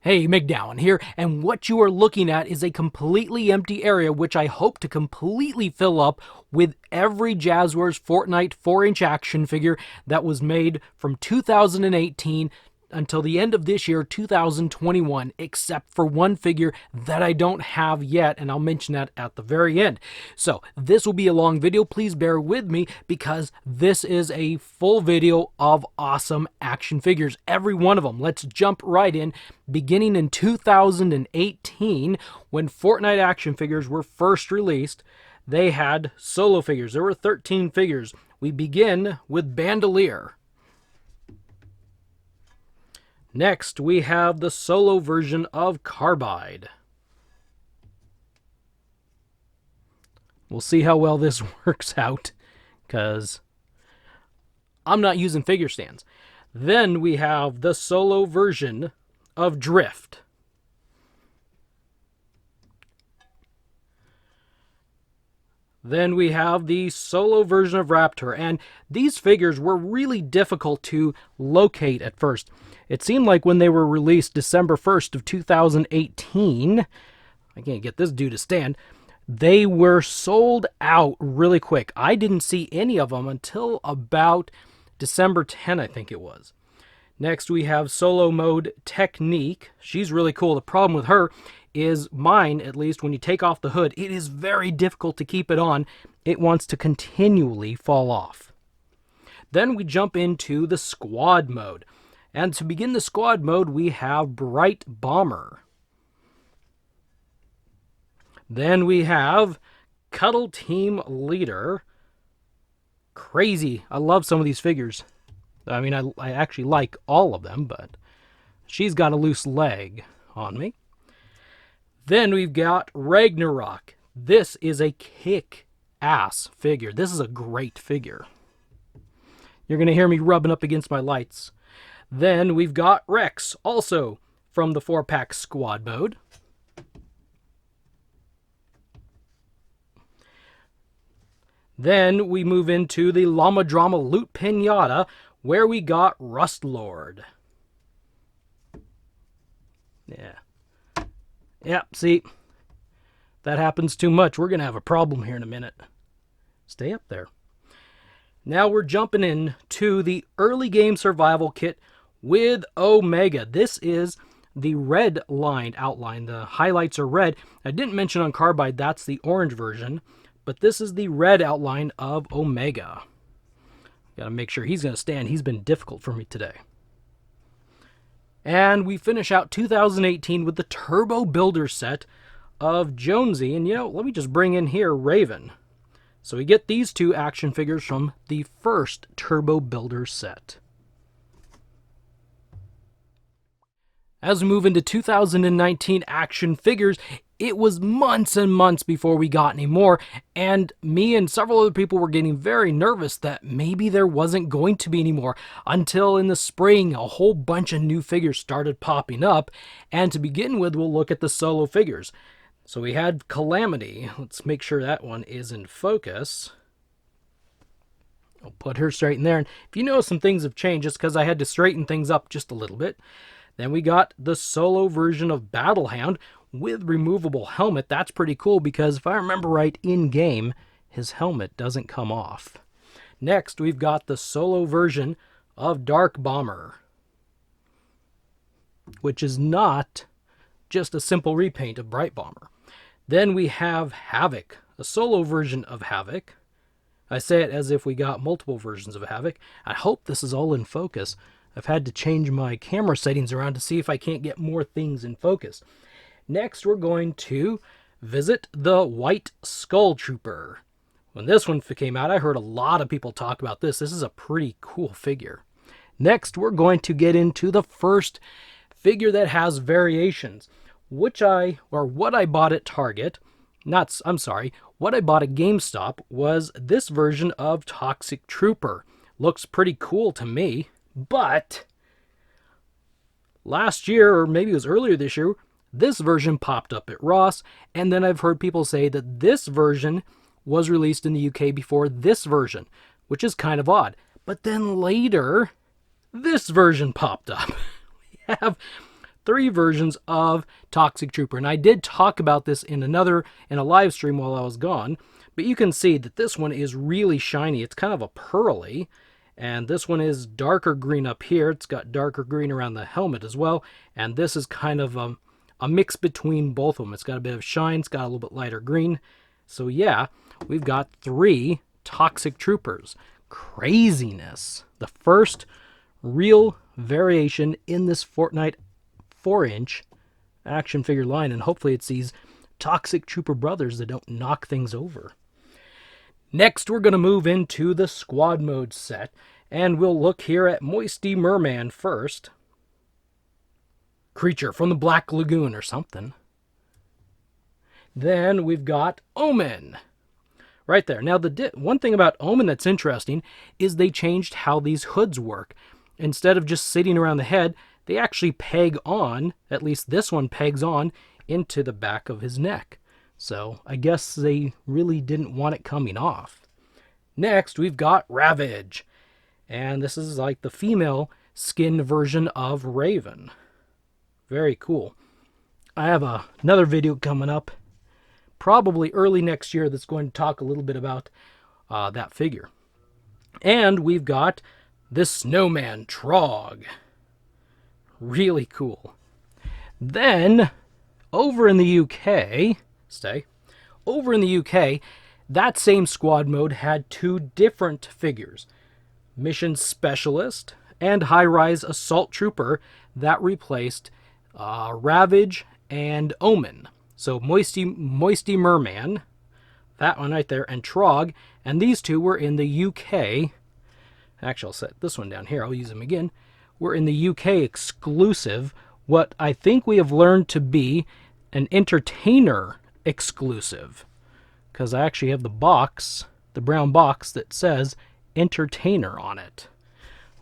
Hey, MacDowin here, and what you are looking at is a completely empty area which I hope to completely fill up with every Jazwares Fortnite 4-inch action figure that was made from 2018 until the end of this year, 2021, except for one figure that I don't have yet, and I'll mention that at the very end. So this will be a long video. Please bear with me because this is a full video of awesome action figures, every one of them. Let's jump right in. Beginning in 2018, when Fortnite action figures were first released, they had solo figures. There were 13 figures. We begin with Bandolier. Next, we have the solo version of Carbide. We'll see how well this works out, because I'm not using figure stands. Then we have the solo version of Drift. Then we have the solo version of Raptor, and these figures were really difficult to locate at first. It seemed like when they were released December 1st of 2018, I can't get this dude to stand, they were sold out really quick. I didn't see any of them until about December 10, I think it was. Next, we have solo mode Technique. She's really cool. The problem with her is, mine at least, when you take off the hood, it is very difficult to keep it on. It wants to continually fall off. Then we jump into the squad mode. And to begin the squad mode, we have Bright Bomber. Then we have Cuddle Team Leader. Crazy. I love some of these figures. I mean, I actually like all of them, but she's got a loose leg on me. Then we've got Ragnarok. This is a kick-ass figure. This is a great figure. You're going to hear me rubbing up against my lights. Then we've got Rex, also from the 4-pack squad mode. Then we move into the Llama Drama Loot Pinata, where we got Rust Lord. Yeah. Yep, see, that happens too much. We're going to have a problem here in a minute. Stay up there. Now we're jumping in to the early game survival kit with Omega. This is the red line outline. The highlights are red. I didn't mention on Carbide that's the orange version, but this is the red outline of Omega. Got to make sure he's going to stand. He's been difficult for me today. And we finish out 2018 with the Turbo Builder set of Jonesy. And, let me just bring in here Raven. So we get these two action figures from the first Turbo Builder set. As we move into 2019 action figures, it was months and months before we got any more, and me and several other people were getting very nervous that maybe there wasn't going to be any more, until in the spring a whole bunch of new figures started popping up. And to begin with, we'll look at the solo figures. So we had Calamity. Let's make sure that one is in focus. I'll put her straight in there, and if you notice some things have changed, it's because I had to straighten things up just a little bit. Then we got the solo version of Battlehound with removable helmet. That's pretty cool because if I remember right, in-game, his helmet doesn't come off. Next, we've got the solo version of Dark Bomber, which is not just a simple repaint of Bright Bomber. Then we have Havoc, a solo version of Havoc. I say it as if we got multiple versions of Havoc. I hope this is all in focus. I've had to change my camera settings around to see if I can't get more things in focus. Next, we're going to visit the White Skull Trooper. When this one came out, I heard a lot of people talk about this. This is a pretty cool figure. Next, we're going to get into the first figure that has variations, what I bought at Target. What I bought at GameStop was this version of Toxic Trooper. Looks pretty cool to me. But last year, or maybe it was earlier this year, this version popped up at Ross, and then I've heard people say that this version was released in the UK before this version, which is kind of odd. But then later, this version popped up. We have 3 versions of Toxic Trooper. And I did talk about this in a live stream while I was gone, but you can see that this one is really shiny. It's kind of a pearly, and this one is darker green up here. It's got darker green around the helmet as well, and this is kind of a mix between both of them. It's got a bit of shine, it's got a little bit lighter green. So yeah, we've got 3 Toxic Troopers. Craziness. The first real variation in this Fortnite 4-inch action figure line, and hopefully it's these Toxic Trooper brothers that don't knock things over. Next, we're going to move into the squad mode set, and we'll look here at Moisty Merman first. Creature from the Black Lagoon or something. Then we've got Omen. Right there. Now, one thing about Omen that's interesting is they changed how these hoods work. Instead of just sitting around the head, they actually peg on, at least this one pegs on, into the back of his neck. So I guess they really didn't want it coming off. Next, we've got Ravage. And this is like the female skin version of Raven. Very cool. I have another video coming up, probably early next year, that's going to talk a little bit about that figure. And we've got this snowman Trog. Really cool. Then, over in the UK, over in the UK, that same squad mode had 2 different figures. Mission Specialist and High-Rise Assault Trooper that replaced Ravage and Omen. So Moisty Merman, that one right there, and Trog, and these 2 were in the UK. Actually, I'll set this one down here. I'll use them again. We're in the UK exclusive, what I think we have learned to be an Entertainer exclusive. Because I actually have the box, the brown box that says Entertainer on it.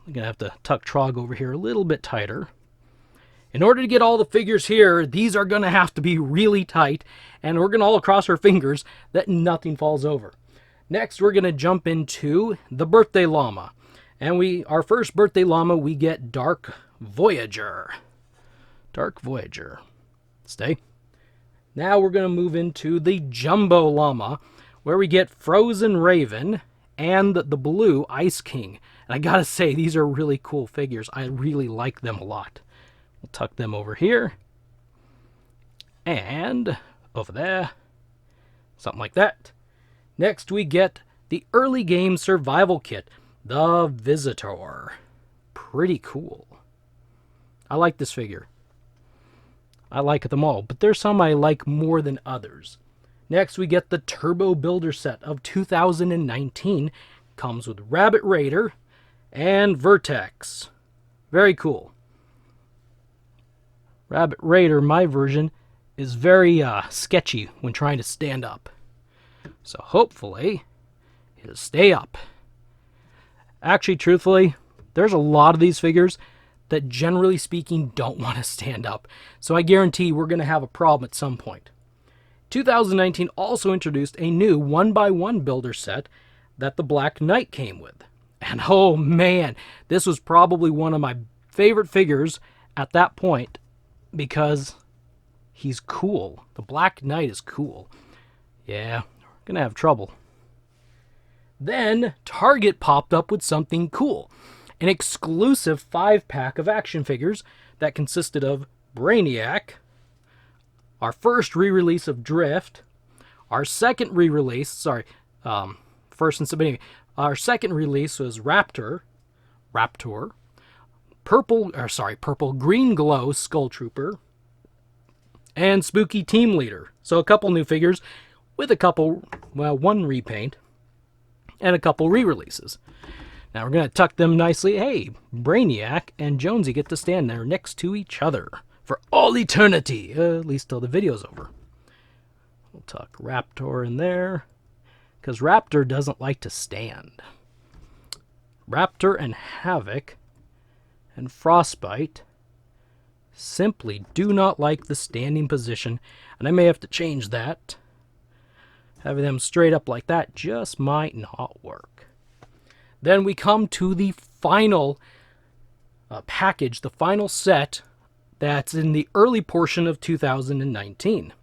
I'm going to have to tuck Trog over here a little bit tighter. In order to get all the figures here, these are going to have to be really tight, and we're going to all cross our fingers that nothing falls over. Next, we're going to jump into the Birthday Llama. And our first Birthday Llama, we get Dark Voyager. Dark Voyager. Stay. Now we're going to move into the Jumbo Llama, where we get Frozen Raven and the blue Ice King. And I gotta say, these are really cool figures. I really like them a lot. We'll tuck them over here. And over there. Something like that. Next we get the early game survival kit, the Visitor. Pretty cool. I like this figure. I like them all, but there's some I like more than others. Next, we get the Turbo Builder set of 2019. Comes with Rabbit Raider and Vertex. Very cool. Rabbit Raider, my version, is very sketchy when trying to stand up. So hopefully, it'll stay up. Actually, truthfully, there's a lot of these figures that generally speaking don't want to stand up. So I guarantee we're going to have a problem at some point. 2019 also introduced a new 1x1 builder set that the Black Knight came with. And oh man, this was probably one of my favorite figures at that point because he's cool. The Black Knight is cool. Yeah, we're going to have trouble. Then Target popped up with something cool. An exclusive 5-pack of action figures that consisted of Brainiac, our first re-release of Drift, our second re-release, our second release was Raptor, Purple Green Glow Skull Trooper, and Spooky Team Leader. So a couple new figures with one repaint and a couple re-releases. Now we're going to tuck them nicely. Hey, Brainiac and Jonesy get to stand there next to each other for all eternity, at least till the video's over. We'll tuck Raptor in there, because Raptor doesn't like to stand. Raptor and Havoc and Frostbite simply do not like the standing position, and I may have to change that. Having them straight up like that just might not work. Then we come to the final package, the final set that's in the early portion of 2019.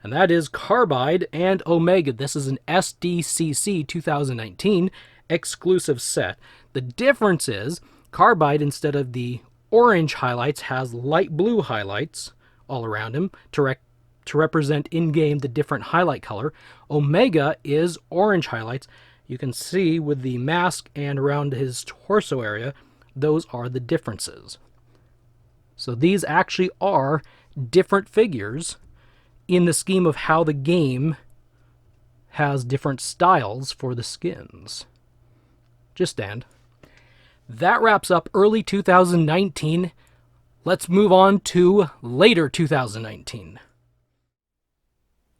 And that is Carbide and Omega. This is an SDCC 2019 exclusive set. The difference is Carbide, instead of the orange highlights, has light blue highlights all around him to represent in-game the different highlight color. Omega is orange highlights. You can see with the mask and around his torso area, those are the differences. So these actually are different figures in the scheme of how the game has different styles for the skins. Just stand. That wraps up early 2019. Let's move on to later 2019.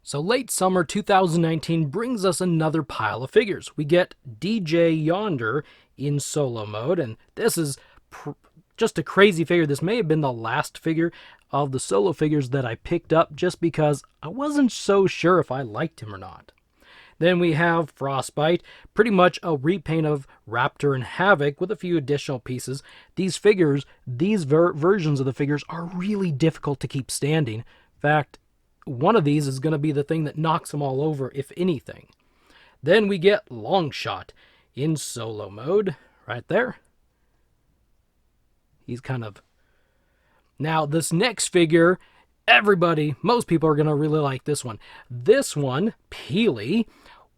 So late summer 2019 brings us another pile of figures. We get DJ Yonder in solo mode, and this is just a crazy figure. This may have been the last figure of the solo figures that I picked up just because I wasn't so sure if I liked him or not. Then we have Frostbite, pretty much a repaint of Raptor and Havoc with a few additional pieces. These figures, these versions of the figures are really difficult to keep standing. In fact, one of these is going to be the thing that knocks them all over, if anything. Then we get Longshot in solo mode, right there. He's kind of... Now, this next figure, most people are going to really like this one. This one, Peely,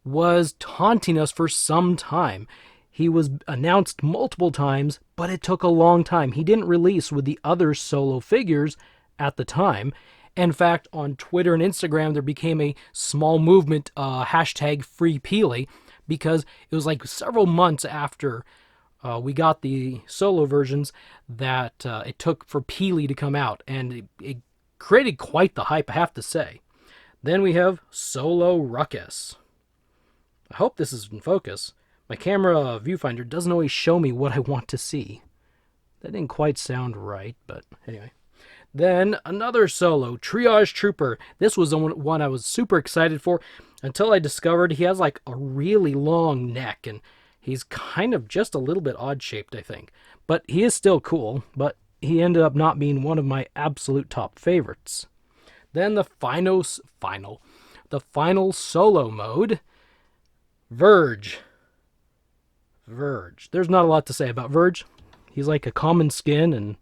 was taunting us for some time. He was announced multiple times, but it took a long time. He didn't release with the other solo figures at the time. In fact, on Twitter and Instagram, there became a small movement, hashtag Free Peely, because it was like several months after we got the solo versions that it took for Peely to come out, and it created quite the hype, I have to say. Then we have Solo Ruckus. I hope this is in focus. My camera viewfinder doesn't always show me what I want to see. That didn't quite sound right, but anyway. Then another solo, Triage Trooper. This was the one I was super excited for until I discovered he has like a really long neck, and he's kind of just a little bit odd-shaped, I think. But he is still cool, but he ended up not being one of my absolute top favorites. Then the final solo mode, Verge. There's not a lot to say about Verge. He's like a common skin, and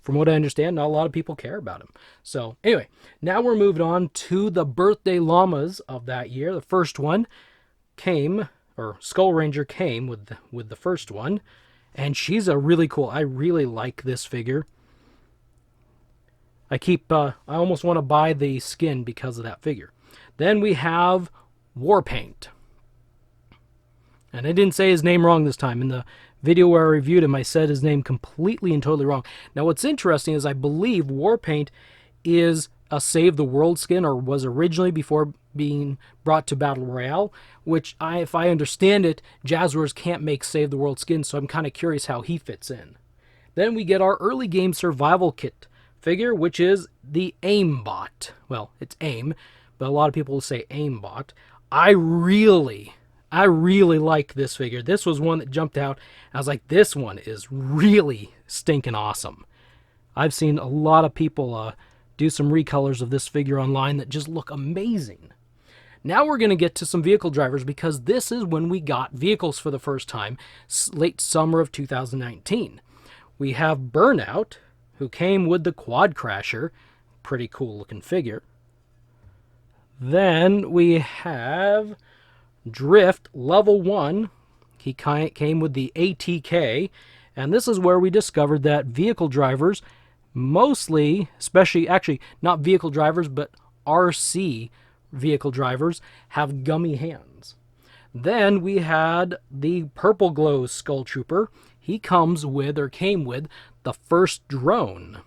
from what I understand, not a lot of people care about him. So anyway, now we're moving on to the birthday llamas of that year. The first one came, or Skull Ranger came with the first one, and she's a really cool. I really like this figure. I almost want to buy the skin because of that figure. Then we have Warpaint. And I didn't say his name wrong this time. In the video where I reviewed him, I said his name completely and totally wrong. Now, what's interesting is I believe Warpaint is a Save the World skin, or was originally before being brought to Battle Royale, which, if I understand it, Jazwares can't make Save the World skins, so I'm kind of curious how he fits in. Then we get our early game survival kit figure, which is the Aimbot. Well, it's AIM, but a lot of people will say Aimbot. I really like this figure. This was one that jumped out. I was like, this one is really stinking awesome. I've seen a lot of people do some recolors of this figure online that just look amazing. Now we're going to get to some vehicle drivers, because this is when we got vehicles for the first time, late summer of 2019. We have Burnout, who came with the Quad Crasher. Pretty cool looking figure. Then we have Drift Level 1. He came with the ATK, and this is where we discovered that vehicle drivers, actually not vehicle drivers, but RC vehicle drivers, have gummy hands. Then we had the Purple Glow Skull Trooper. He came with the first drone,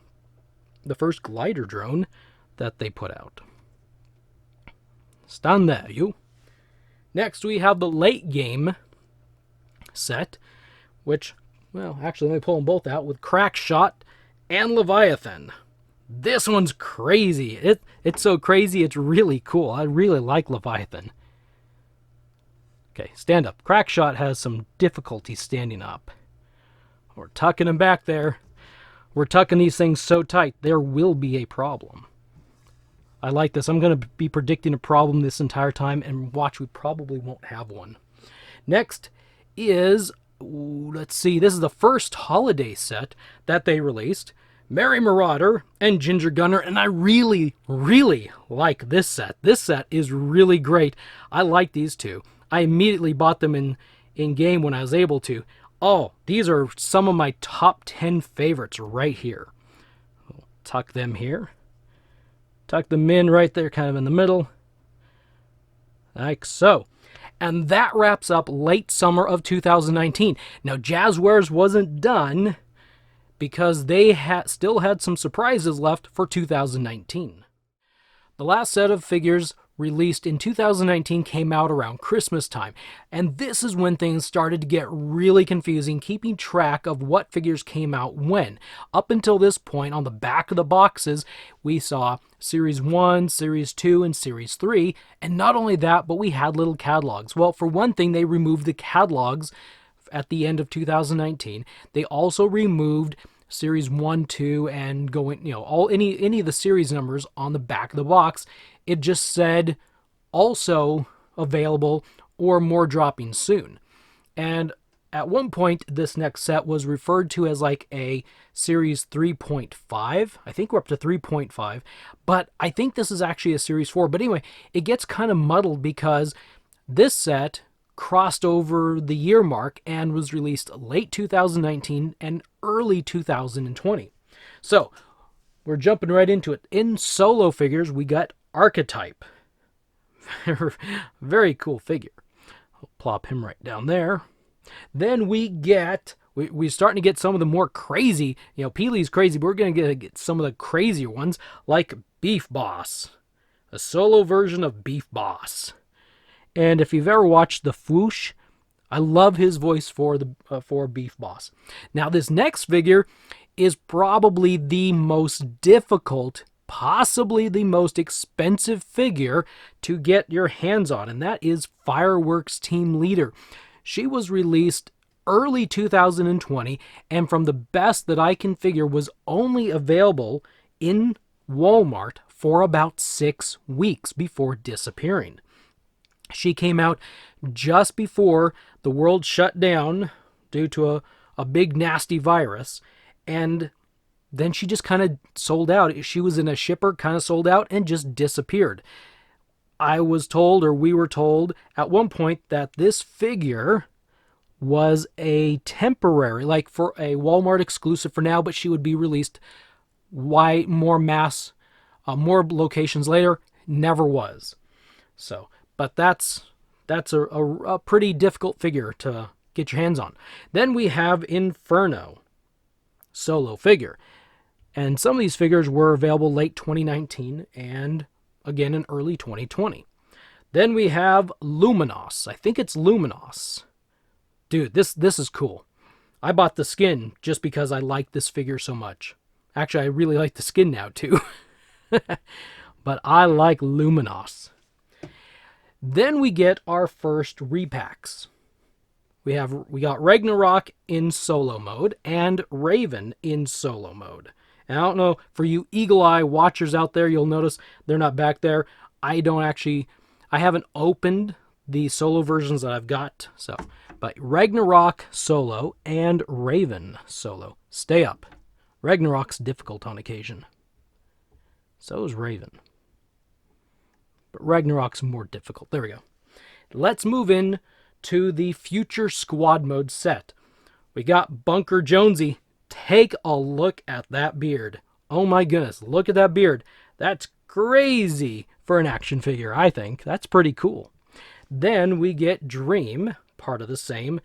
the first glider drone that they put out. Stand there, you. Next, we have the late game set, which, well, actually, let me pull them both out, with Crackshot and Leviathan. This one's crazy. It's so crazy, it's really cool. I really like Leviathan. Okay, stand up. Crackshot has some difficulty standing up. We're tucking him back there. We're tucking these things so tight, there will be a problem. I like this. I'm going to be predicting a problem this entire time, and watch, we probably won't have one. Next is, let's see, this is the first holiday set that they released. Merry Marauder and Ginger Gunner, and I really, really like this set. This set is really great. I like these two. I immediately bought them in game when I was able to. Oh, these are some of my top 10 favorites right here. Tuck them here. Tuck them in right there, kind of in the middle. Like so. And that wraps up late summer of 2019. Now, Jazwares wasn't done because they still had some surprises left for 2019. The last set of figures released in 2019 came out around Christmas time, and this is when things started to get really confusing keeping track of what figures came out when. Up until this point, on the back of the boxes, we saw Series 1, Series 2, and Series 3, and not only that, but we had little catalogs. Well, for one thing, they removed the catalogs at the end of 2019. They also removed Series 1, 2, and any of the series numbers on the back of the box. It just said also available or more dropping soon. And at one point, this next set was referred to as like a Series 3.5. I think we're up to 3.5, but I think this is actually a Series 4. But anyway, it gets kind of muddled because this set crossed over the year mark and was released late 2019 and early 2020. So we're jumping right into it. In solo figures, we got Archetype. Very cool figure. I'll plop him right down there. Then we're starting to get some of the more crazy, Peely's crazy, but we're going to get some of the crazier ones, like Beef Boss. A solo version of Beef Boss. And if you've ever watched The Fwoosh, I love his voice for Beef Boss. Now, this next figure is probably the most difficult, possibly the most expensive figure to get your hands on, and that is Fireworks Team Leader. She was released early 2020, and from the best that I can figure, was only available in Walmart for about 6 weeks before disappearing. She came out just before the world shut down due to a big nasty virus, and then she just kind of sold out. She was in a shipper, kind of sold out, and just disappeared. I was told, or we were told at one point, that this figure was a temporary, like for a Walmart exclusive for now, but she would be released more locations later. Never was. So, but that's a pretty difficult figure to get your hands on. Then we have Inferno, solo figure. And some of these figures were available late 2019 and again in early 2020. Then we have Luminos. I think it's Luminos. Dude, this is cool. I bought the skin just because I like this figure so much. Actually, I really like the skin now too. But I like Luminos. Then we get our first repacks. We got Ragnarok in solo mode and Raven in solo mode. And I don't know, for you Eagle Eye watchers out there, you'll notice they're not back there. I haven't opened the solo versions that I've got. But Ragnarok solo and Raven solo. Stay up. Ragnarok's difficult on occasion. So is Raven. But Ragnarok's more difficult. There we go. Let's move in to the Future Squad Mode set. We got Bunker Jonesy. Take a look at that beard. Oh my goodness, look at that beard. That's crazy for an action figure, I think. That's pretty cool. Then we get Dream, part of the same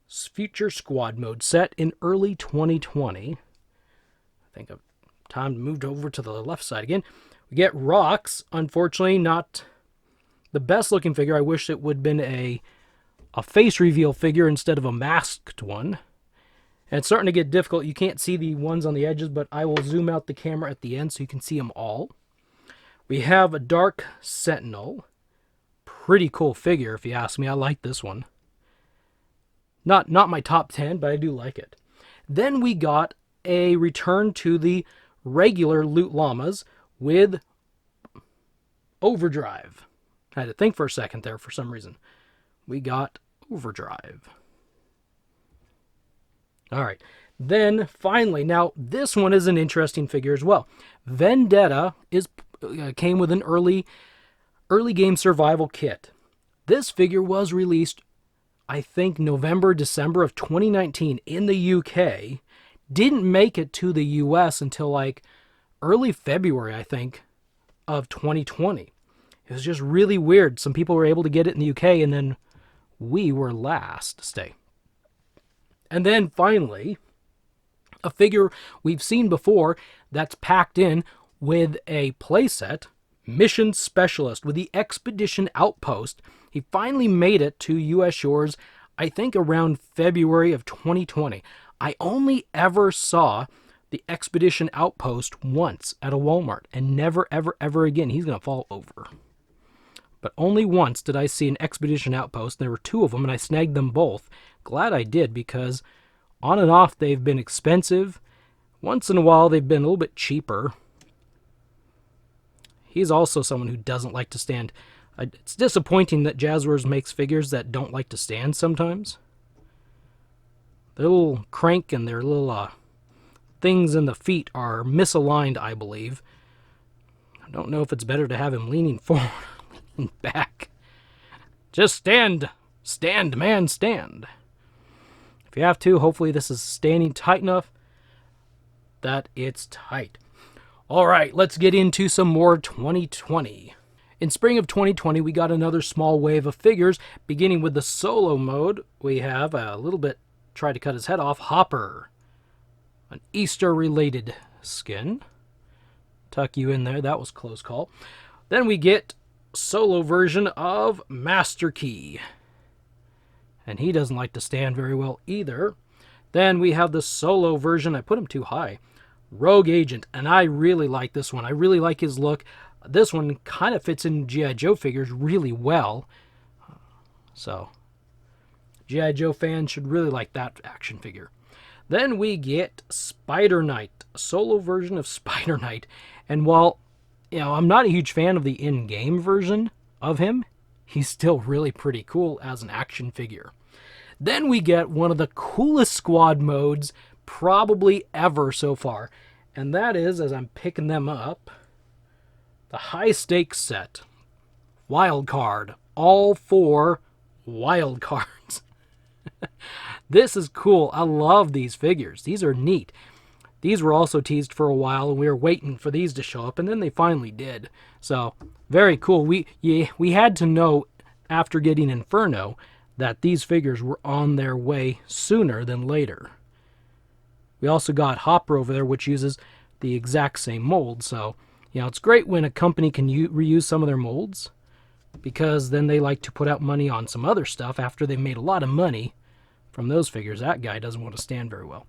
Future Squad Mode set in early 2020. I think I've time to move over to the left side again. We get Rocks. Unfortunately, not the best looking figure. I wish it would have been a face reveal figure instead of a masked one. And it's starting to get difficult. You can't see the ones on the edges, but I will zoom out the camera at the end so you can see them all. We have a Dark Sentinel. Pretty cool figure, if you ask me. I like this one. Not my top 10, but I do like it. Then we got a return to the regular Loot Llamas with Overdrive. I had to think for a second there for some reason. We got Overdrive. All right. Then finally, now this one is an interesting figure as well. Vendetta came with an early game survival kit. This figure was released, I think, November, December of 2019 in the UK. Didn't make it to the US until like early February, I think, of 2020. It was just really weird. Some people were able to get it in the UK, and then we were last to stay. And then finally, a figure we've seen before that's packed in with a playset, Mission Specialist with the Expedition Outpost. He finally made it to US shores, I think around February of 2020. I only ever saw the Expedition Outpost once at a Walmart, and never, ever, ever again. He's going to fall over. But only once did I see an Expedition Outpost. There were two of them, and I snagged them both. Glad I did, because on and off they've been expensive. Once in a while they've been a little bit cheaper. He's also someone who doesn't like to stand. It's disappointing that Jazwares makes figures that don't like to stand sometimes. Their little crank and their little things in the feet are misaligned, I believe. I don't know if it's better to have him leaning forward or leaning back. Just stand. Stand, man, stand. If you have to, hopefully this is standing tight enough that it's tight. All right, let's get into some more 2020. In spring of 2020, we got another small wave of figures, beginning with the solo mode. We have a little bit, tried to cut his head off, Hopper. An Easter-related skin. Tuck you in there, that was a close call. Then we get solo version of Master Key. And he doesn't like to stand very well either. Then we have the solo version, I put him too high, Rogue Agent, and I really like this one. I really like his look. This one kind of fits in G.I. Joe figures really well. So, G.I. Joe fans should really like that action figure. Then we get Spider Knight, a solo version of Spider Knight. And while, I'm not a huge fan of the in-game version of him, he's still really pretty cool as an action figure. Then we get one of the coolest squad modes probably ever so far. And that is, as I'm picking them up, the high stakes set. Wild card. All 4 wild cards. This is cool. I love these figures. These are neat. These were also teased for a while, and we were waiting for these to show up, and then they finally did. So, very cool. We had to know after getting Inferno that these figures were on their way sooner than later. We also got Hopper over there, which uses the exact same mold. So, it's great when a company can reuse some of their molds, because then they like to put out money on some other stuff after they've made a lot of money from those figures. That guy doesn't want to stand very well.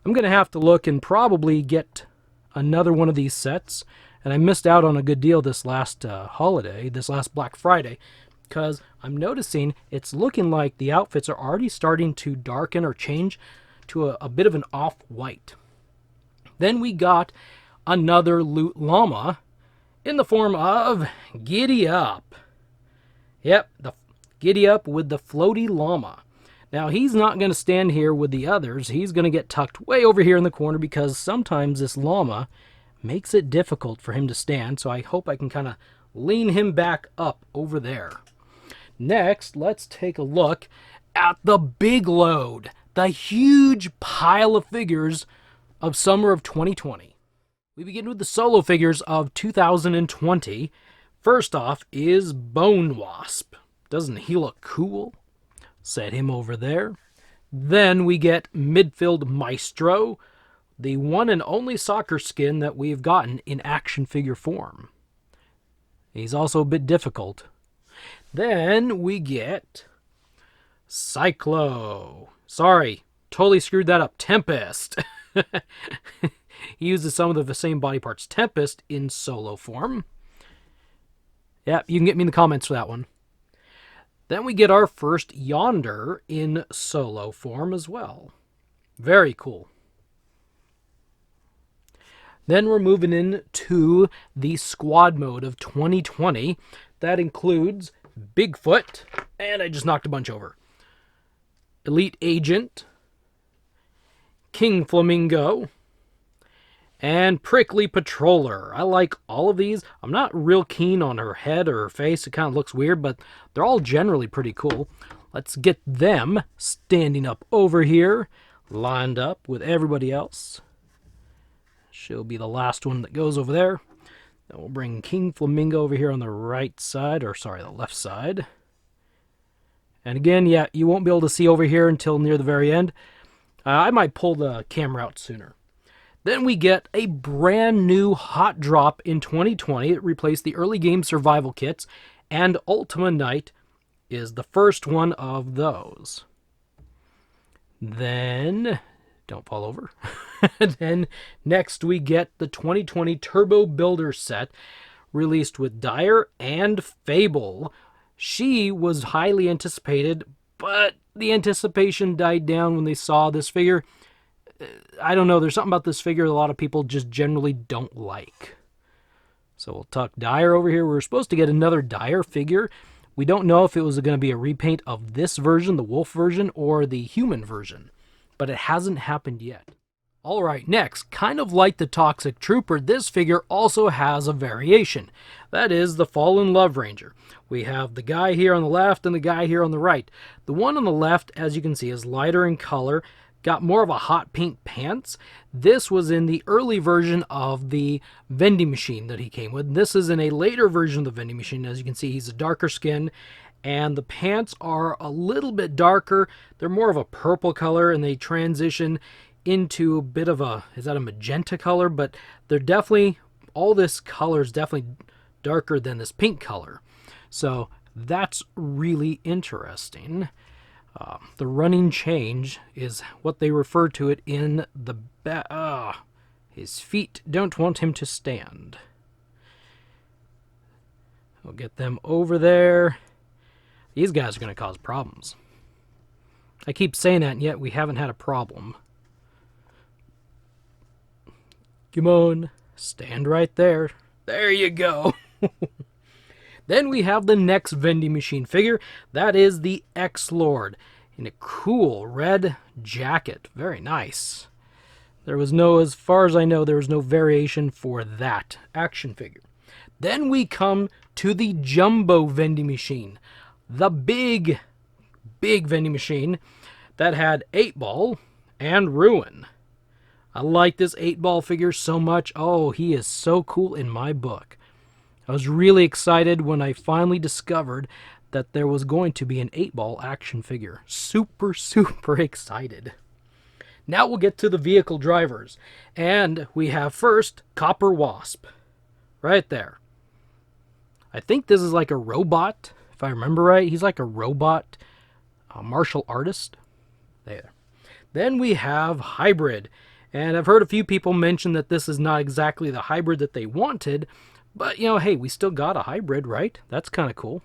I'm going to have to look and probably get another one of these sets. And I missed out on a good deal this last holiday, this last Black Friday, because I'm noticing it's looking like the outfits are already starting to darken or change to a bit of an off-white. Then we got another Loot Llama in the form of Giddy Up. Yep, the Giddy Up with the floaty llama. Now, he's not going to stand here with the others. He's going to get tucked way over here in the corner, because sometimes this llama makes it difficult for him to stand. So I hope I can kind of lean him back up over there. Next, let's take a look at the big load. The huge pile of figures of summer of 2020. We begin with the solo figures of 2020. First off is Bone Wasp. Doesn't he look cool? Set him over there. Then we get Midfield Maestro, the one and only soccer skin that we've gotten in action figure form. He's also a bit difficult. Then we get Cyclo. Sorry, totally screwed that up. Tempest. He uses some of the same body parts. Tempest in solo form. Yep, you can get me in the comments for that one. Then we get our first Yonder in solo form as well. Very cool. Then we're moving into the squad mode of 2020. That includes Bigfoot, and I just knocked a bunch over. Elite Agent, King Flamingo, and Prickly Patroller. I like all of these. I'm not real keen on her head or her face. It kind of looks weird, but they're all generally pretty cool. Let's get them standing up over here, lined up with everybody else. She'll be the last one that goes over there. Then we'll bring King Flamingo over here on the right side, or sorry, the left side. And again, yeah, you won't be able to see over here until near the very end. I might pull the camera out sooner. Then we get a brand new hot drop in 2020. It replaced the early game survival kits, and Ultima Night is the first one of those. Then, don't fall over. Then next we get the 2020 Turbo Builder set, released with Dire and Fable. She was highly anticipated, but the anticipation died down when they saw this figure. I don't know, there's something about this figure a lot of people just generally don't like. So we'll tuck Dire over here. We were supposed to get another Dire figure. We don't know if it was going to be a repaint of this version, the wolf version, or the human version. But it hasn't happened yet. Alright, next, kind of like the Toxic Trooper, this figure also has a variation. That is the Fallen Love Ranger. We have the guy here on the left and the guy here on the right. The one on the left, as you can see, is lighter in color, got more of a hot pink pants. This was in the early version of the vending machine that he came with. This is in a later version of the vending machine. As you can see, he's a darker skin, and the pants are a little bit darker. They're more of a purple color, and they transition into a bit of a, is that a magenta color? But they're definitely, all this color is definitely darker than this pink color. So that's really interesting. The running change is what they refer to it in the his feet don't want him to stand. We'll get them over there. These guys are going to cause problems. I keep saying that, and yet we haven't had a problem. Come on, stand right there. There you go. Then we have the next vending machine figure. That is the X-Lord in a cool red jacket. Very nice. There was no, as far as I know, there was no variation for that action figure. Then we come to the Jumbo vending machine. The big vending machine that had 8-Ball and Ruin. I like this 8-Ball figure so much. Oh, he is so cool in my book. I was really excited when I finally discovered that there was going to be an 8-Ball action figure. Super excited. Now we'll get to the vehicle drivers. And we have first Copper Wasp. Right there. I think this is like a robot, if I remember right. He's like a robot martial artist. There. Then we have Hybrid. And I've heard a few people mention that this is not exactly the hybrid that they wanted. But, you know, hey, we still got a hybrid, right? That's kind of cool.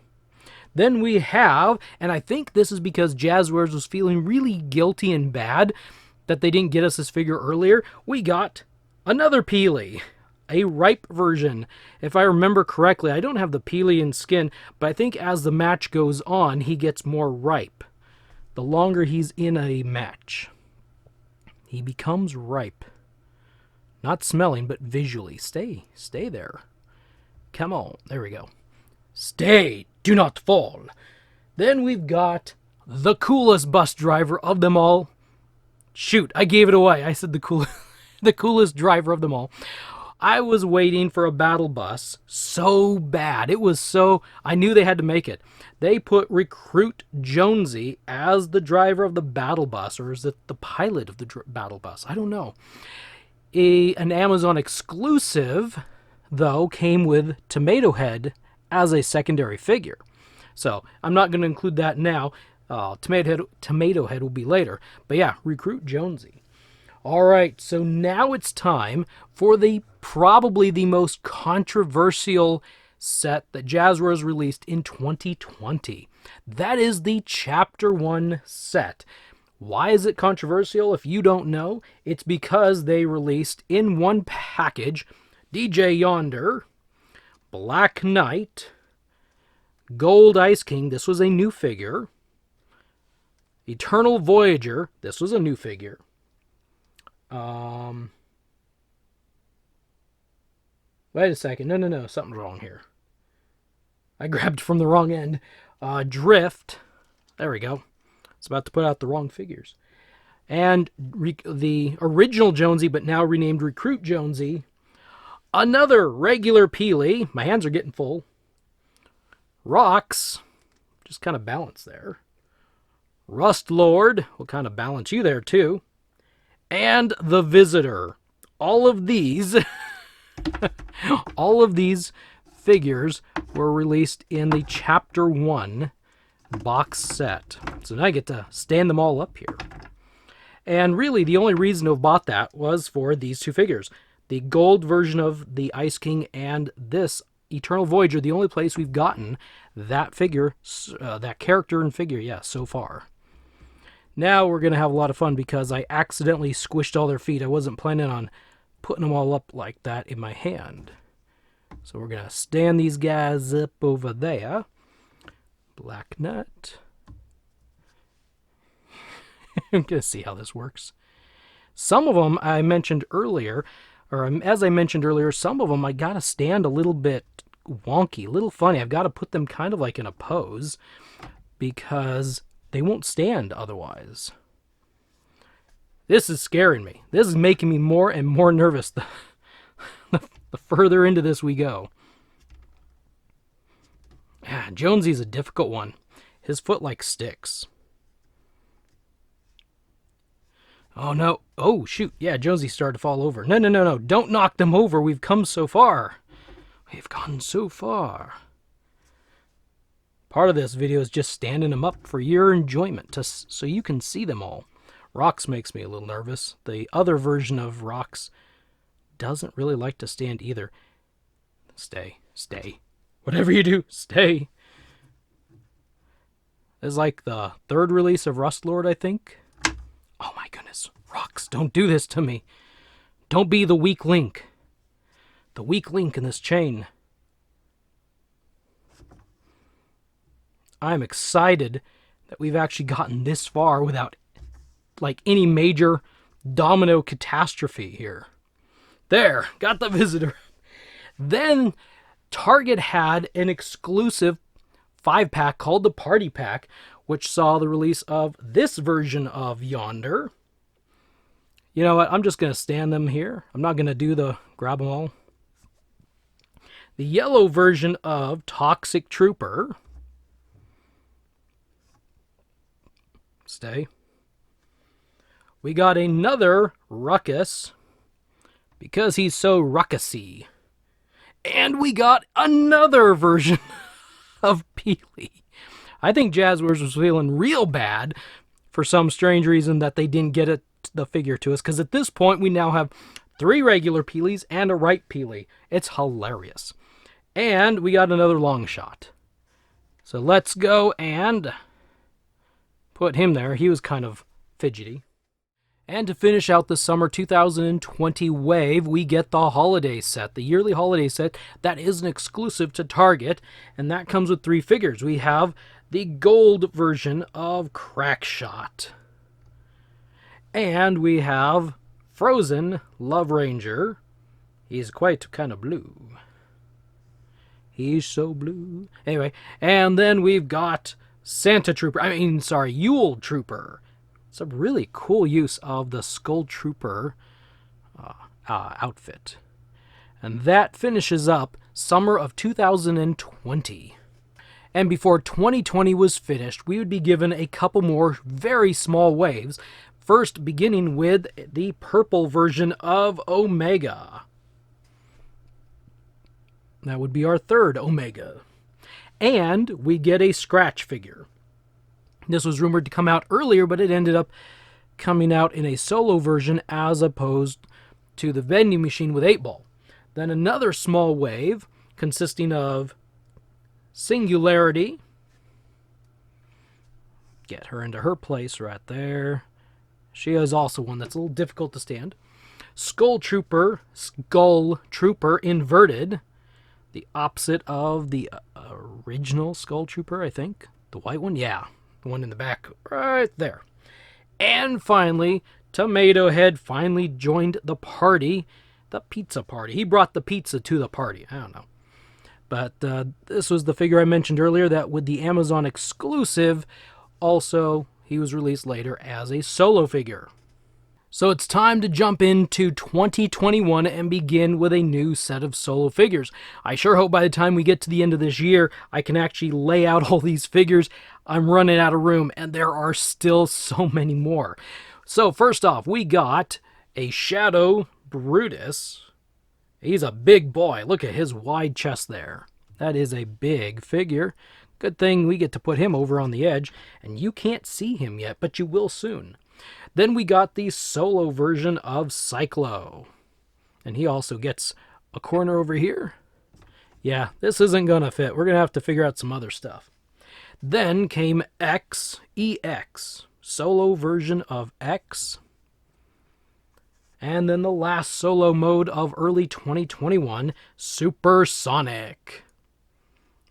Then we have, and I think this is because Jazwares was feeling really guilty and bad that they didn't get us this figure earlier, we got another Peely, a ripe version. If I remember correctly, I don't have the Peely in skin, but I think as the match goes on, he gets more ripe. The longer he's in a match, he becomes ripe. Not smelling, but visually. Stay there. Come on, there we go. Stay, do not fall. Then we've got the coolest bus driver of them all. Shoot, I gave it away. I said the coolest driver of them all. I was waiting for a battle bus so bad. It was so, I knew they had to make it. They put Recruit Jonesy as the driver of the battle bus, or is it the pilot of the battle bus? I don't know. An Amazon exclusive, though, came with Tomato Head as a secondary figure. So I'm not going to include that now. Tomato Head will be later. But yeah, Recruit Jonesy. Alright, so now it's time for probably the most controversial set that Jazwares released in 2020. That is the Chapter 1 set, Why is it controversial? If you don't know, it's because they released in one package DJ Yonder, Black Knight, Gold Ice King, this was a new figure, Eternal Voyager, this was a new figure, wait a second, no, something's wrong here. I grabbed from the wrong end. Drift, there we go. It's about to put out the wrong figures. And the original Jonesy, but now renamed Recruit Jonesy. Another regular Peely. My hands are getting full. Rocks. Just kind of balance there. Rust Lord. We'll kind of balance you there too. And the Visitor. All of these... all of these figures were released in the Chapter 1 box set. So now I get to stand them all up here. And really, the only reason to have bought that was for these two figures. The gold version of the Ice King and this Eternal Voyager, the only place we've gotten that figure, that character and figure, yeah, so far. Now we're going to have a lot of fun because I accidentally squished all their feet. I wasn't planning on putting them all up like that in my hand. So we're going to stand these guys up over there. Black Nut. I'm going to see how this works. Some of them I mentioned earlier, or as I mentioned earlier, some of them I got to stand a little bit wonky, a little funny. I've got to put them kind of like in a pose because they won't stand otherwise. This is scaring me. This is making me more and more nervous the further into this we go. Yeah, Jonesy's a difficult one. His foot like sticks. Oh, no. Oh, shoot. Yeah, Jonesy started to fall over. No. Don't knock them over. We've come so far. We've gone so far. Part of this video is just standing them up for your enjoyment, so you can see them all. Rocks makes me a little nervous. The other version of Rocks doesn't really like to stand either. Stay. Whatever you do, stay. This is like the third release of Rust Lord, I think. Oh my goodness. Rocks, don't do this to me. Don't be the weak link. The weak link in this chain. I'm excited that we've actually gotten this far without like any major domino catastrophe here. There, got the Visitor. Then Target had an exclusive 5-pack called the Party Pack, which saw the release of this version of Yonder. You know what? I'm just going to stand them here. I'm not going to do the grab them all. The yellow version of Toxic Trooper. Stay. We got another Ruckus because he's so ruckusy. And we got another version of Peely. I think Jazwares was feeling real bad for some strange reason that they didn't get the figure to us, because at this point we now have 3 regular Peelys and a right Peely. It's hilarious. And we got another long shot. So let's go and put him there. He was kind of fidgety. And to finish out the summer 2020 wave, we get the holiday set, the yearly holiday set that is an exclusive to Target, and that comes with 3 figures. We have the gold version of Crackshot, and we have Frozen Love Ranger. He's quite kind of blue. He's so blue. Anyway, and then we've got Yule Trooper. It's a really cool use of the Skull Trooper outfit. And that finishes up summer of 2020. And before 2020 was finished, we would be given a couple more very small waves. First, beginning with the purple version of Omega. That would be our third Omega. And we get a scratch figure. This was rumored to come out earlier, but it ended up coming out in a solo version as opposed to the vending machine with 8-ball. Then another small wave consisting of Singularity. Get her into her place right there. She is also one that's a little difficult to stand. Skull Trooper inverted, the opposite of the original Skull Trooper, I think. The white one, yeah, the one in the back, right there. And finally, Tomato Head finally joined the party, the pizza party. He brought the pizza to the party. I don't know. But this was the figure I mentioned earlier that with the Amazon exclusive, also he was released later as a solo figure. So it's time to jump into 2021 and begin with a new set of solo figures. I sure hope by the time we get to the end of this year, I can actually lay out all these figures. I'm running out of room, and there are still so many more. So first off, we got a Shadow Brutus. He's a big boy. Look at his wide chest there. That is a big figure. Good thing we get to put him over on the edge, and you can't see him yet, but you will soon. Then we got the solo version of Cyclo. And he also gets a corner over here. Yeah, this isn't going to fit. We're going to have to figure out some other stuff. Then came EX, solo version of X. And then the last solo mode of early 2021, Supersonic.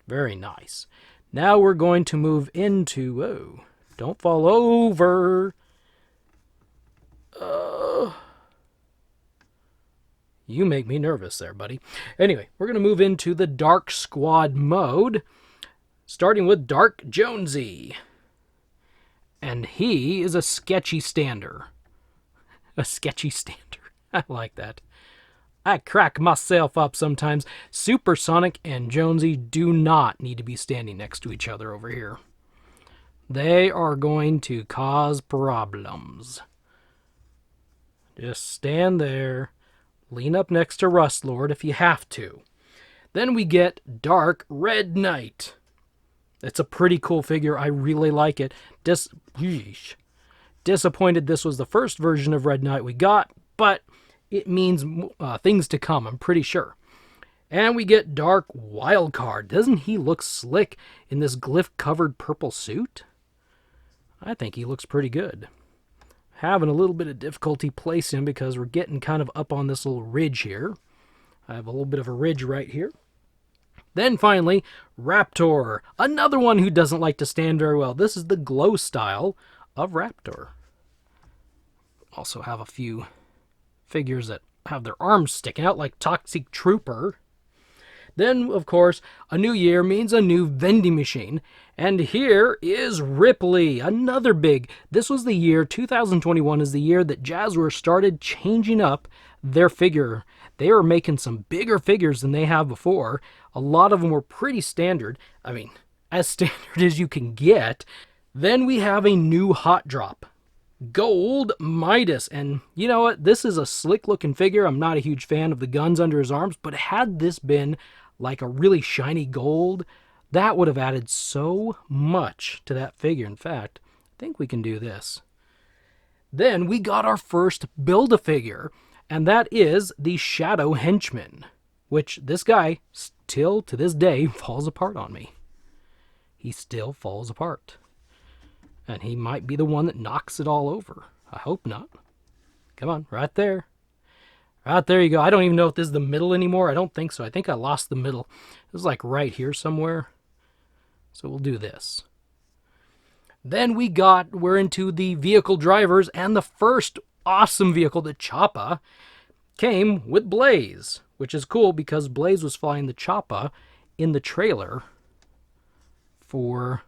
Very nice. Now we're going to move into... Whoa, don't fall over. You make me nervous there, buddy. Anyway, we're going to move into the Dark Squad mode, starting with Dark Jonesy. And he is a sketchy stander. A sketchy stander. I like that. I crack myself up sometimes. Supersonic and Jonesy do not need to be standing next to each other over here. They are going to cause problems. Just stand there. Lean up next to Rust Lord if you have to. Then we get Dark Red Knight. It's a pretty cool figure. I really like it. Disappointed this was the first version of Red Knight we got, but it means things to come, I'm pretty sure. And we get Dark Wildcard. Doesn't he look slick in this glyph-covered purple suit? I think he looks pretty good. Having a little bit of difficulty placing him because we're getting kind of up on this little ridge here. I have a little bit of a ridge right here. Then finally, Raptor. Another one who doesn't like to stand very well. This is the glow style of Raptor. Also have a few figures that have their arms sticking out like Toxic Trooper. Then, of course, a new year means a new vending machine. And here is Ripley, another big. This was the year, 2021 is the year that Jazwares started changing up their figure. They were making some bigger figures than they have before. A lot of them were pretty standard. I mean, as standard as you can get. Then we have a new hot drop. Gold Midas. And you know what? This is a slick looking figure. I'm not a huge fan of the guns under his arms, but had this been like a really shiny gold, that would have added so much to that figure. In fact, I think we can do this. Then we got our first Build-A-Figure, and that is the Shadow Henchman, which this guy still to this day falls apart on me. He still falls apart. And he might be the one that knocks it all over. I hope not. Come on, right there. Right there you go. I don't even know if this is the middle anymore. I don't think so. I think I lost the middle. It was like right here somewhere. So we'll do this. Then we're into the vehicle drivers, and the first awesome vehicle, the Choppa, came with Blaze, which is cool because Blaze was flying the Choppa in the trailer for,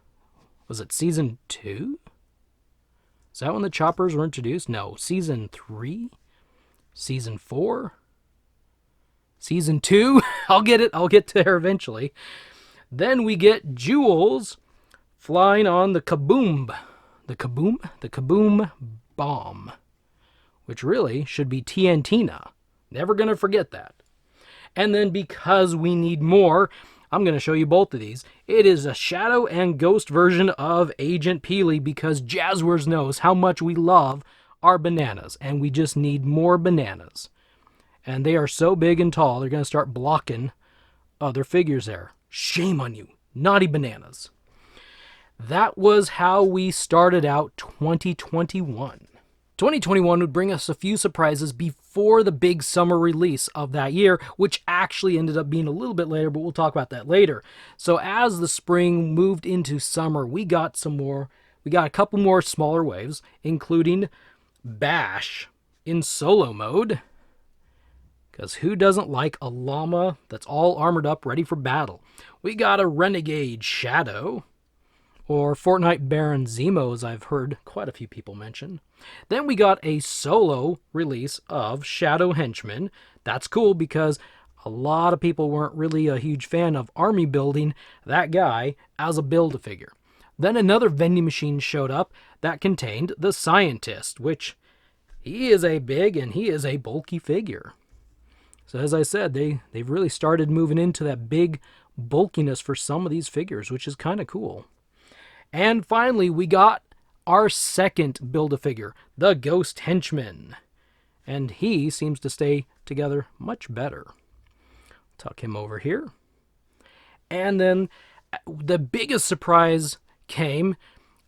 was it season 2? Is that when the Choppers were introduced? No, season 3? Season 4? Season 2? I'll get there eventually. Then we get Jules flying on the Kaboom. The Kaboom bomb. Which really should be TNTina. Never going to forget that. And then because we need more, I'm going to show you both of these. It is a Shadow and Ghost version of Agent Peely because Jazwares knows how much we love our bananas, and we just need more bananas. And they are so big and tall, they're going to start blocking other figures there. Shame on you, naughty bananas. That was how we started out 2021. 2021 would bring us a few surprises before the big summer release of that year, which actually ended up being a little bit later, but we'll talk about that later. So as the spring moved into summer, we got a couple more smaller waves, including Bash in solo mode. Because who doesn't like a llama that's all armored up, ready for battle? We got a Renegade Shadow, or Fortnite Baron Zemo, as I've heard quite a few people mention. Then we got a solo release of Shadow Henchman. That's cool because a lot of people weren't really a huge fan of army building that guy as a Build-A-Figure. Then another vending machine showed up that contained the Scientist, which he is a big and he is a bulky figure. So as I said, they've really started moving into that big bulkiness for some of these figures, which is kind of cool. And finally, we got our second Build-A-Figure, the Ghost Henchman. And he seems to stay together much better. Tuck him over here. And then the biggest surprise came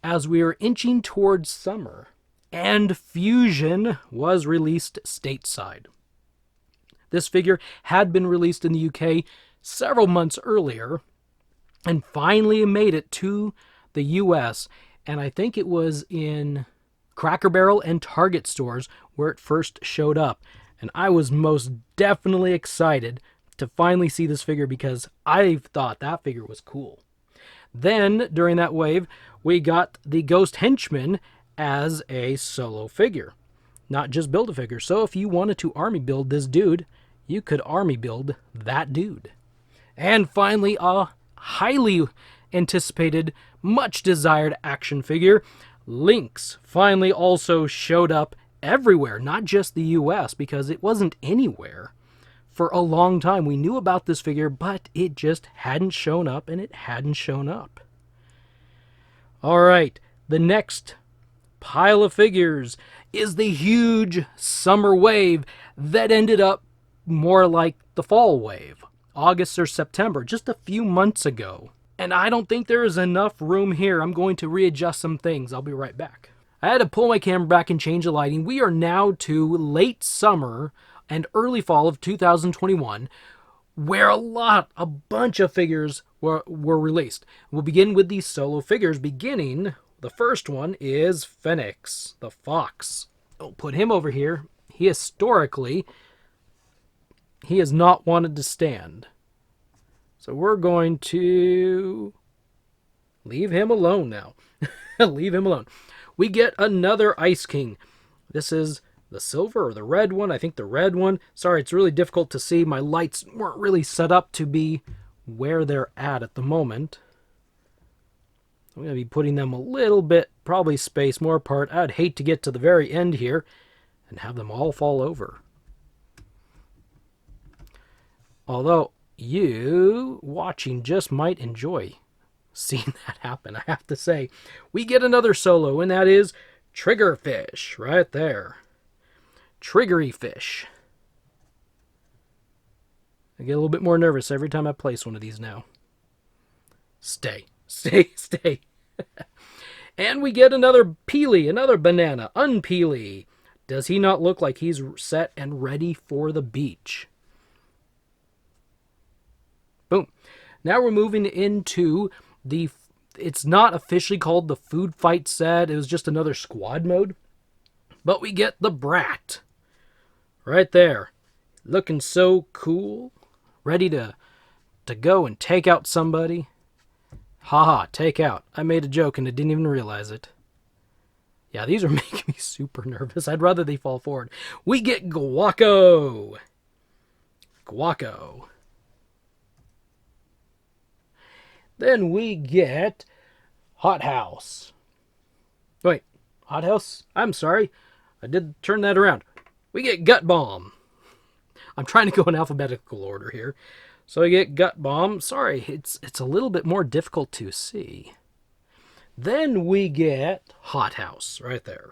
as we were inching towards summer, and Fusion was released stateside. This figure had been released in the UK several months earlier and finally made it to the US, and I think it was in Cracker Barrel and Target stores where it first showed up. And I was most definitely excited to finally see this figure because I thought that figure was cool. Then, during that wave, we got the Ghost Henchman as a solo figure, not just Build-A-Figure. So if you wanted to army build this dude, you could army build that dude. And finally, a highly anticipated, much desired action figure, Lynx, finally also showed up everywhere, not just the US, because it wasn't anywhere. For a long time, we knew about this figure, but it just hadn't shown up, and it hadn't shown up. Alright, the next pile of figures is the huge summer wave that ended up more like the fall wave, August or September, just a few months ago. And I don't think there is enough room here. I'm going to readjust some things. I'll be right back. I had to pull my camera back and change the lighting. We are now to late summer and early fall of 2021, where a bunch of figures were released. We'll begin with these solo figures, beginning, the first one is Phoenix, the Fox. I'll put him over here. He has not wanted to stand. So we're going to leave him alone now. Leave him alone. We get another Ice King. This is the silver or the red one. I think the red one. Sorry, it's really difficult to see. My lights weren't really set up to be where they're at the moment. I'm going to be putting them a little bit, probably spaced more apart. I'd hate to get to the very end here and have them all fall over. Although you watching just might enjoy seeing that happen, I have to say. We get another solo, and that is Triggerfish, right there. Triggery Fish. I get a little bit more nervous every time I place one of these now. Stay. And we get another Peely, another banana, Unpeely. Does he not look like he's set and ready for the beach? Boom. Now we're moving into it's not officially called the Food Fight set. It was just another squad mode. But we get the Brat. Right there. Looking so cool. Ready to go and take out somebody. Haha, take out. I made a joke and I didn't even realize it. Yeah, these are making me super nervous. I'd rather they fall forward. We get Guaco. Then we get Hot House. Wait, Hot House? I'm sorry. I did turn that around. We get Gut Bomb. I'm trying to go in alphabetical order here. So we get Gut Bomb. Sorry, it's a little bit more difficult to see. Then we get Hot House right there.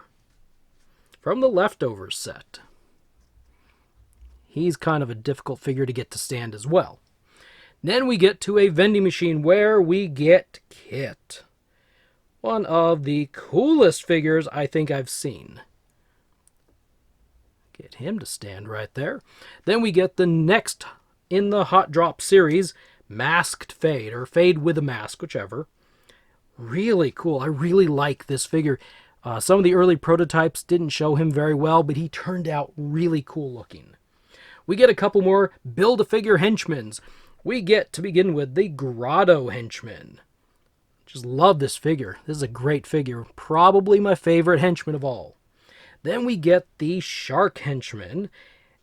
From the Leftovers set. He's kind of a difficult figure to get to stand as well. Then we get to a vending machine where we get Kit. One of the coolest figures I think I've seen. Get him to stand right there. Then we get the next in the Hot Drop series, Masked Fade, or Fade with a Mask, whichever. Really cool. I really like this figure. Some of the early prototypes didn't show him very well, but he turned out really cool looking. We get a couple more Build-A-Figure henchmens. We get, to begin with, the Grotto henchman. Just love this figure. This is a great figure. Probably my favorite henchman of all. Then we get the Shark henchman.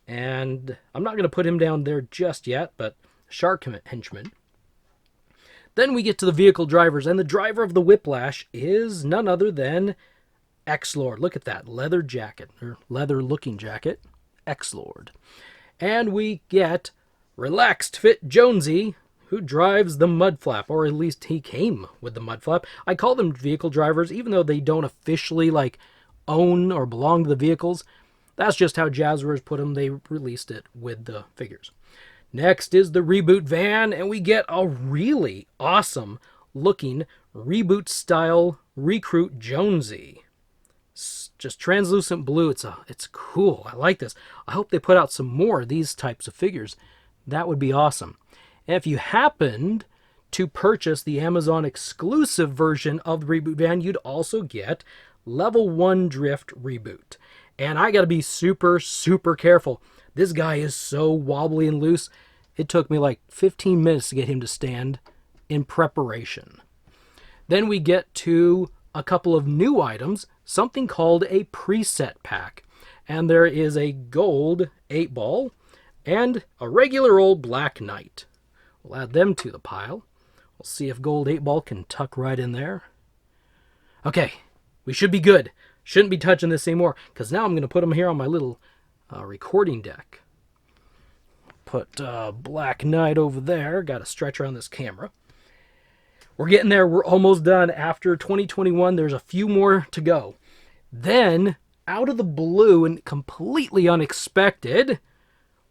And I'm not going to put him down there just yet, but Shark henchman. Then we get to the vehicle drivers. And the driver of the Whiplash is none other than X-Lord. Look at that leather jacket, or leather-looking jacket. X-Lord. And we get Relaxed Fit Jonesy, who drives the mud flap, or at least he came with the mud flap. I call them vehicle drivers, even though they don't officially own or belong to the vehicles. That's just how Jazwares put them. They released it with the figures. Next is the Reboot van, and we get a really awesome looking Reboot style Recruit Jonesy. Just translucent blue. It's cool. I like this. I hope they put out some more of these types of figures. That would be awesome. And if you happened to purchase the Amazon exclusive version of the Reboot van, you'd also get Level 1 Drift Reboot. And I gotta be super, super careful. This guy is so wobbly and loose. It took me like 15 minutes to get him to stand in preparation. Then we get to a couple of new items, something called a preset pack. And there is a gold 8-ball and a regular old Black Knight. We'll add them to the pile. We'll see if gold 8-ball can tuck right in there. Okay, we should be good. Shouldn't be touching this anymore, because now I'm going to put them here on my little recording deck. Put Black Knight over there. Got to stretch around this camera. We're getting there. We're almost done. After 2021, there's a few more to go. Then, out of the blue and completely unexpected,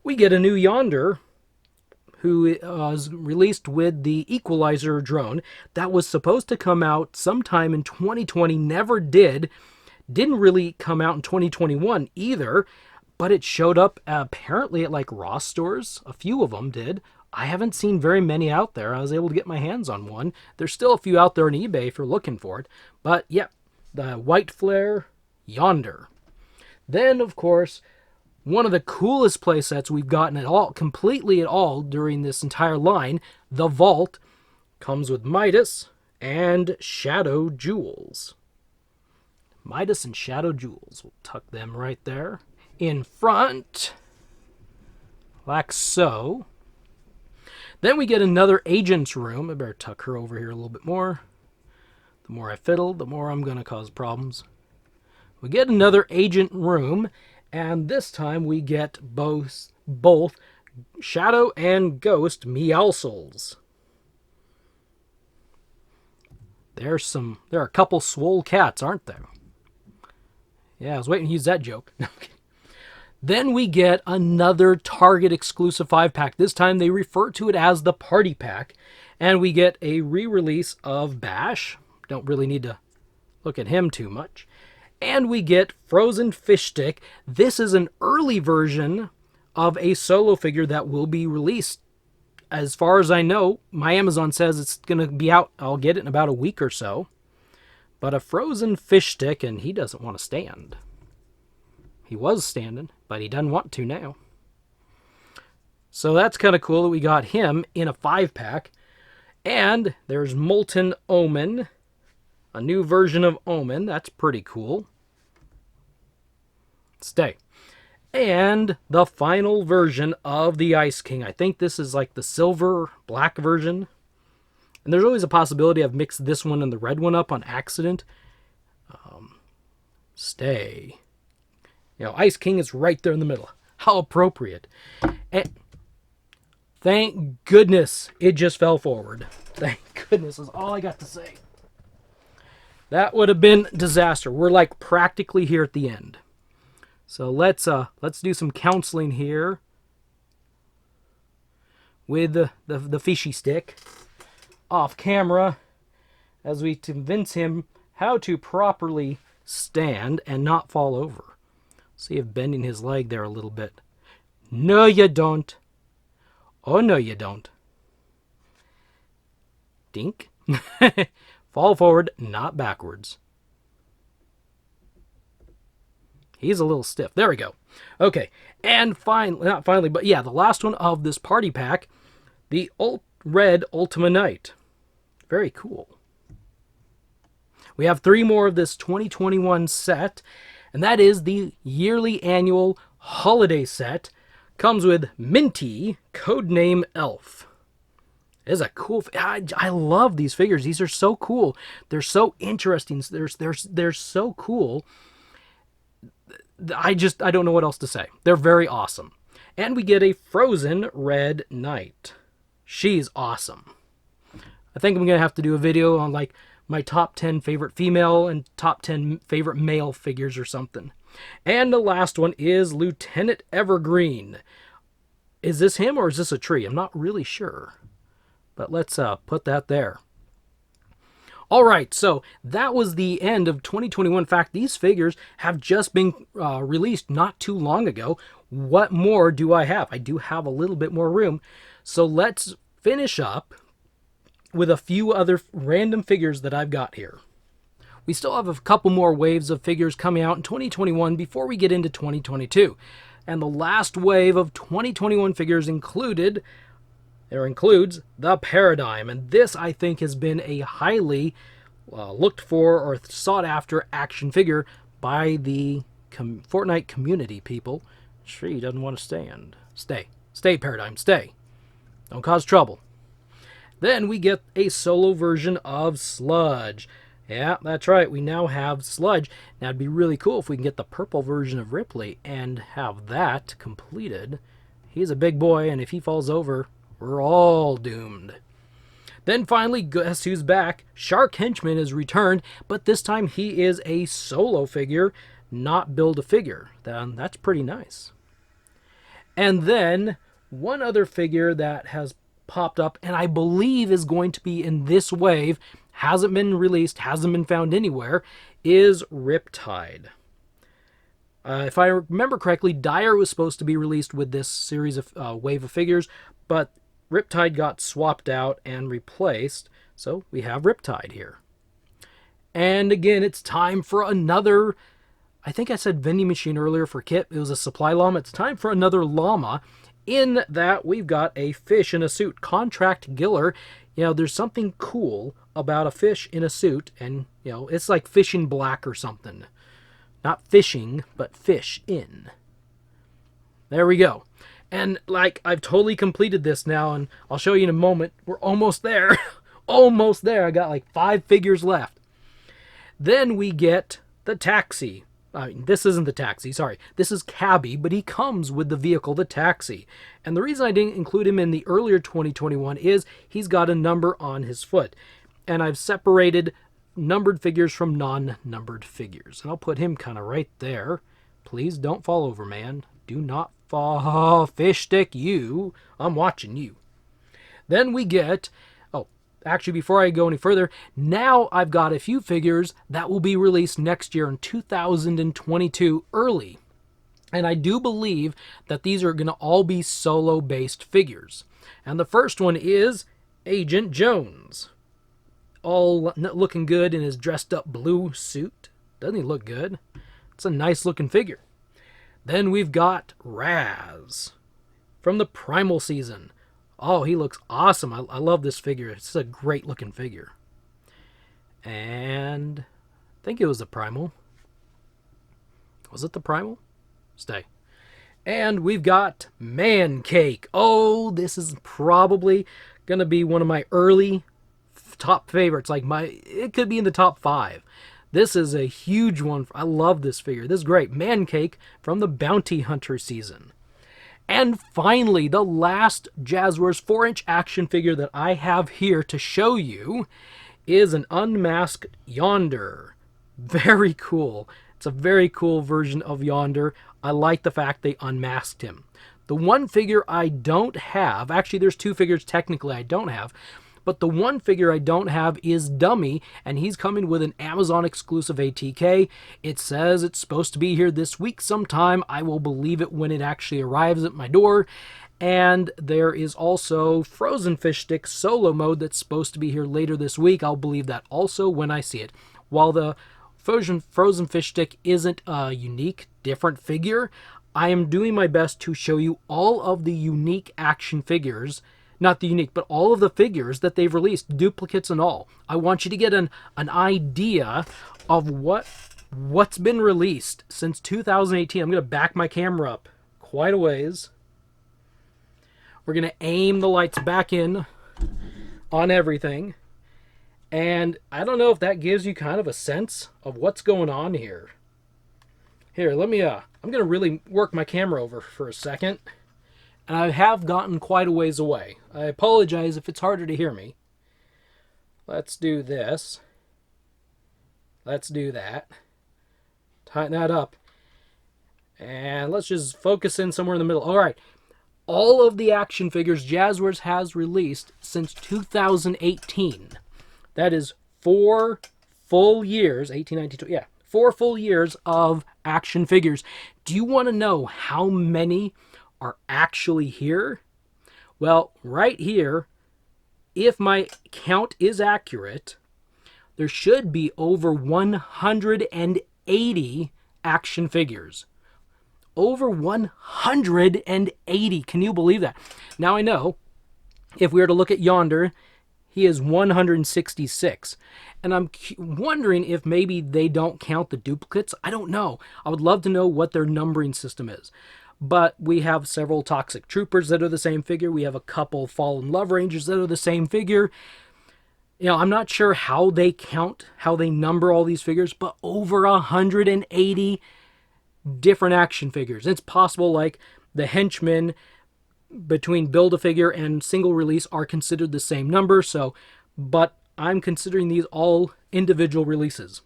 we get a new Yonder who was released with the Equalizer drone. That was supposed to come out sometime in 2020. Never did. Didn't really come out in 2021 either. But it showed up apparently at Ross stores. A few of them did. I haven't seen very many out there. I was able to get my hands on one. There's still a few out there on eBay if you're looking for it. But yeah, the White Flare Yonder. Then, of course, one of the coolest playsets we've gotten completely at all during this entire line, the Vault, comes with Midas and Shadow Jewels. Midas and Shadow Jewels. We'll tuck them right there in front, like so. Then we get another agent's room. I better tuck her over here a little bit more. The more I fiddle, the more I'm going to cause problems. We get another agent room, and this time we get both Shadow and Ghost Meowscles. There are a couple swole cats, aren't there? Yeah, I was waiting to use that joke. Then we get another Target exclusive 5-pack. This time they refer to it as the Party Pack. And we get a re-release of Bash. Don't really need to look at him too much. And we get Frozen Fish Stick. This is an early version of a solo figure that will be released. As far as I know, my Amazon says it's going to be out. I'll get it in about a week or so. But a Frozen Fish Stick, and he doesn't want to stand. He was standing, but he doesn't want to now. So that's kind of cool that we got him in a 5-pack. And there's Molten Omen. A new version of Omen. That's pretty cool. Stay. And the final version of the Ice King. I think this is the silver black version. And there's always a possibility I've mixed this one and the red one up on accident. Stay. Ice King is right there in the middle. How appropriate. And thank goodness it just fell forward. Thank goodness is all I got to say. That would have been disaster. We're practically here at the end. So let's do some counseling here with the fishy stick off camera as we convince him how to properly stand and not fall over. See if bending his leg there a little bit. No, you don't. Oh, no, you don't. Dink. Fall forward, not backwards. He's a little stiff. There we go. Okay, and not finally, but yeah, the last one of this party pack, the Red Ultima Knight. Very cool. We have 3 more of this 2021 set, and that is the yearly annual holiday set. Comes with Minty, codename Elf. It is a cool. I love these figures. These are so cool. They're so interesting. They're so cool. I don't know what else to say. They're very awesome. And we get a Frozen Red Knight. She's awesome. I think I'm going to have to do a video on like my top 10 favorite female and top 10 favorite male figures or something. And the last one is Lieutenant Evergreen. Is this him or is this a tree? I'm not really sure. But let's put that there. All right, so that was the end of 2021. In fact, these figures have just been released not too long ago. What more do I have? I do have a little bit more room. So let's finish up with a few other random figures that I've got here. We still have a couple more waves of figures coming out in 2021 before we get into 2022. And the last wave of 2021 figures includes the Paradigm. And this, I think, has been a highly looked for or sought after action figure by the Fortnite community people. She doesn't want to stand. Stay, Paradigm, stay. Don't cause trouble. Then we get a solo version of Sludge. Yeah, that's right. We now have Sludge. Now, it'd be really cool if we can get the purple version of Ripley and have that completed. He's a big boy, and if he falls over, we're all doomed. Then finally, guess who's back? Shark Henchman is returned, but this time he is a solo figure, not Build-A-Figure. That's pretty nice. And then one other figure that has popped up, and I believe is going to be in this wave, hasn't been released, hasn't been found anywhere, is Riptide. If I remember correctly, Dire was supposed to be released with this series of wave of figures, but Riptide got swapped out and replaced, so we have Riptide here. And again, it's time for another, I think I said vending machine earlier for Kit, it was a supply llama. It's time for another llama, in that we've got a fish in a suit, Contract Giller. You know, there's something cool about a fish in a suit, and, you know, it's like Fish in Black or something. Not fishing, but fish in. There we go. And, like, I've totally completed this now, and I'll show you in a moment. We're almost there. Almost there. I got, like, 5 figures left. Then we get the Taxi. I mean, this isn't the Taxi, sorry. This is Cabby, but he comes with the vehicle, the Taxi. And the reason I didn't include him in the earlier 2021 is he's got a number on his foot. And I've separated numbered figures from non-numbered figures. And I'll put him kind of right there. Please don't fall over, man. Do not fall. Fish stick, you. I'm watching you. Then we get... Actually, before I go any further, now I've got a few figures that will be released next year in 2022 early. And I do believe that these are going to all be solo-based figures. And the first one is Agent Jones. All looking good in his dressed-up blue suit. Doesn't he look good? It's a nice-looking figure. Then we've got Raz from the Primal season. Oh, he looks awesome. I love this figure. It's a great looking figure. And I think it was the Primal. Was it the Primal? Stay. And we've got Man Cake. Oh, this is probably going to be one of my early top favorites. It could be in the top 5. This is a huge one. I love this figure. This is great. Man Cake from the Bounty Hunter season. And finally, the last Jazwares 4-inch action figure that I have here to show you is an unmasked Yonder. Very cool. It's a very cool version of Yonder. I like the fact they unmasked him. The one figure I don't have, actually there's 2 figures technically I don't have, But the one figure I don't have is Dummy, and he's coming with an Amazon exclusive ATK. It says it's supposed to be here this week sometime. I will believe it when it actually arrives at my door. And there is also Frozen Fish Stick solo mode that's supposed to be here later this week. I'll believe that also when I see it. While the Frozen Fish Stick isn't a unique, different figure, I am doing my best to show you all of the unique action figures. Not the unique, but all of the figures that they've released, duplicates and all. I want you to get an idea of what's been released since 2018. I'm going to back my camera up quite a ways. We're going to aim the lights back in on everything. And I don't know if that gives you kind of a sense of what's going on here. Here, let me, I'm going to really work my camera over for a second. And I have gotten quite a ways away. I apologize if it's harder to hear me. Let's do this. Let's do that. Tighten that up. And let's just focus in somewhere in the middle. All right. All of the action figures Jazwares has released since 2018. That is 4 full years, 18, 19, 20, yeah, 4 full years of action figures. Do you want to know how many are actually here? Well, right here, if my count is accurate, there should be over 180 action figures. Over 180. Can you believe that? Now I know, if we were to look at yonder, he is 166. And I'm wondering if maybe they don't count the duplicates. I don't know. I would love to know what their numbering system is. But we have several Toxic Troopers that are the same figure. We have a couple Fallen Love Rangers that are the same figure. You know, I'm not sure how they count, how they number all these figures, but over 180 different action figures. It's possible like the henchmen between Build-A-Figure and single release are considered the same number, but I'm considering these all individual releases.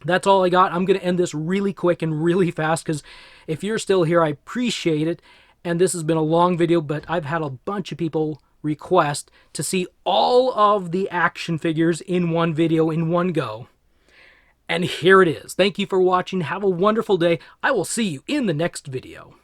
That's all I got. I'm going to end this really quick and really fast because if you're still here, I appreciate it. And this has been a long video, but I've had a bunch of people request to see all of the action figures in one video in one go. And here it is. Thank you for watching. Have a wonderful day. I will see you in the next video.